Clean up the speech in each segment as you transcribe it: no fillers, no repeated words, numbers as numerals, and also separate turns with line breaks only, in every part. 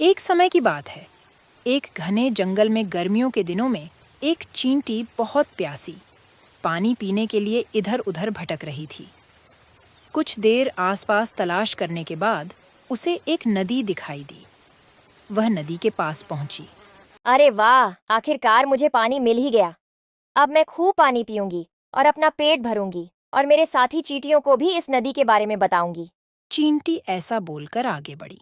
एक समय की बात है। एक घने जंगल में गर्मियों के दिनों में एक चींटी बहुत प्यासी पानी पीने के लिए इधर-उधर भटक रही थी। कुछ देर आसपास तलाश करने के बाद उसे एक नदी दिखाई दी। वह नदी के पास पहुंची।
अरे वाह, आखिरकार मुझे पानी मिल ही गया। अब मैं खूब पानी पीऊंगी और अपना पेट भरूंगी और मेरे साथी चींटियों को भी इस नदी के बारे में बताऊंगी।
चींटी ऐसा बोलकर आगे बढ़ी।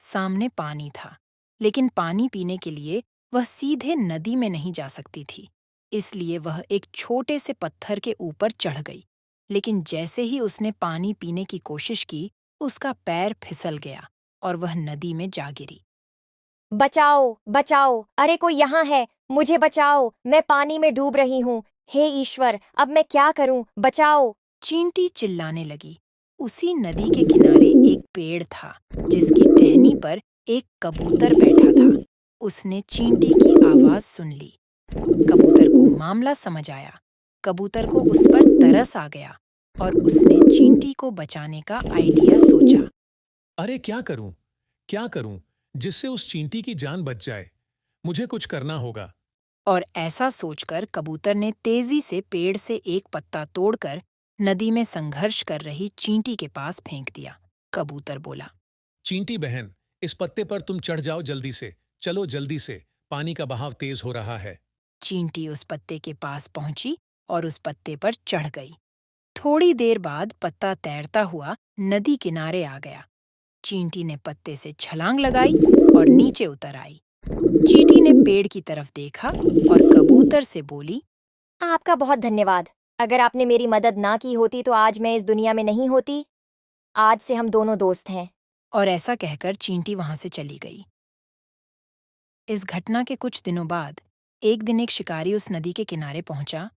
सामने पानी था, लेकिन पानी पीने के लिए वह सीधे नदी में नहीं जा सकती थी। इसलिए वह एक छोटे से पत्थर के ऊपर चढ़ गई। लेकिन जैसे ही उसने पानी पीने की कोशिश की, उसका पैर फिसल गया और वह नदी में जा गिरी।
बचाओ, बचाओ, अरे कोई यहाँ है, मुझे बचाओ, मैं पानी में डूब रही हूँ। हे ईश्वर, अब मैं क्या करूँ, बचाओ।
चींटी चिल्लाने लगी। उसी नदी के किनारे एक पेड़ था, जिसकी टहनी पर एक कबूतर बैठा था। उसने चींटी की आवाज सुन ली। कबूतर को मामला समझ आया। कबूतर को उस पर तरस आ गया और उसने चींटी को बचाने का आइडिया सोचा।
अरे क्या करूं? क्या करूं जिससे उस चींटी की जान बच जाए? मुझे कुछ करना होगा।
और ऐसा सोचकर कबूतर ने तेजी से पेड़ से एक पत्ता तोड़कर नदी में संघर्ष कर रही चींटी के पास फेंक दिया। कबूतर बोला।
चींटी बहन, इस पत्ते पर तुम चढ़ जाओ जल्दी से। चलो जल्दी से, पानी का बहाव तेज हो रहा है।
चींटी उस पत्ते के पास पहुंची और उस पत्ते पर चढ़ गई। थोड़ी देर बाद पत्ता तैरता हुआ नदी किनारे आ गया। चींटी ने पत्ते से छलांग लगाई और नीचे उतर आई। चींटी ने पेड़ की तरफ देखा और कबूतर से बोली।
आपका बहुत धन्यवाद। अगर आपने मेरी मदद ना की होती तो आज मैं इस दुनिया में नहीं होती। आज से हम दोनों दोस्त हैं।
और ऐसा कहकर चींटी वहां से चली गई। इस घटना के कुछ दिनों बाद एक दिन एक शिकारी उस नदी के किनारे पहुंचा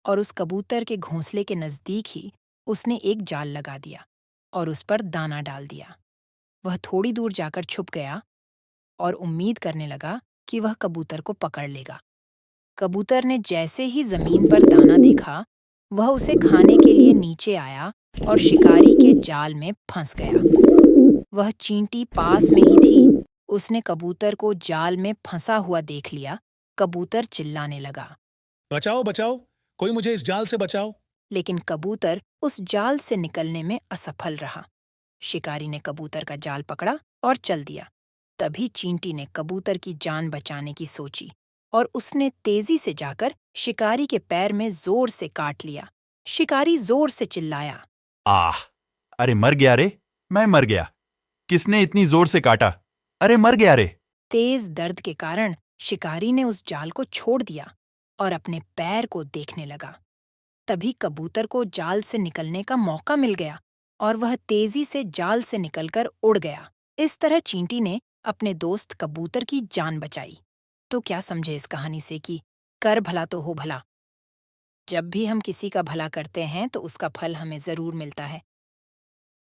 और उस कबूतर के घोंसले के नजदीक ही उसने एक जाल लगा दिया और उस पर दाना डाल दिया। वह थोड़ी दूर जाकर छुप गया और उम्मीद करने लगा कि वह कबूतर को पकड़ लेगा। कबूतर ने जैसे ही जमीन पर दाना देखा, वह उसे खाने के लिए नीचे आया और शिकारी के जाल में फंस गया। वह चींटी पास में ही थी। उसने कबूतर को जाल में फंसा हुआ देख लिया। कबूतर चिल्लाने लगा।
बचाओ बचाओ, कोई मुझे इस जाल से बचाओ।
लेकिन कबूतर उस जाल से निकलने में असफल रहा। शिकारी ने कबूतर का जाल पकड़ा और चल दिया। तभी चींटी ने कबूतर की जान बचाने की सोची और उसने तेजी से जाकर शिकारी के पैर में जोर से काट लिया। शिकारी जोर से चिल्लाया।
आह! अरे मर गया रे! मैं मर गया। किसने इतनी जोर से काटा? अरे मर गया रे!
तेज दर्द के कारण शिकारी ने उस जाल को छोड़ दिया और अपने पैर को देखने लगा। तभी कबूतर को जाल से निकलने का मौका मिल गया और वह तेजी से जाल से निकलकर उड़ गया। इस तरह चींटी ने अपने दोस्त कबूतर की जान बचाई। तो क्या समझे इस कहानी से कि कर भला तो हो भला। जब भी हम किसी का भला करते हैं तो उसका फल हमें जरूर मिलता है।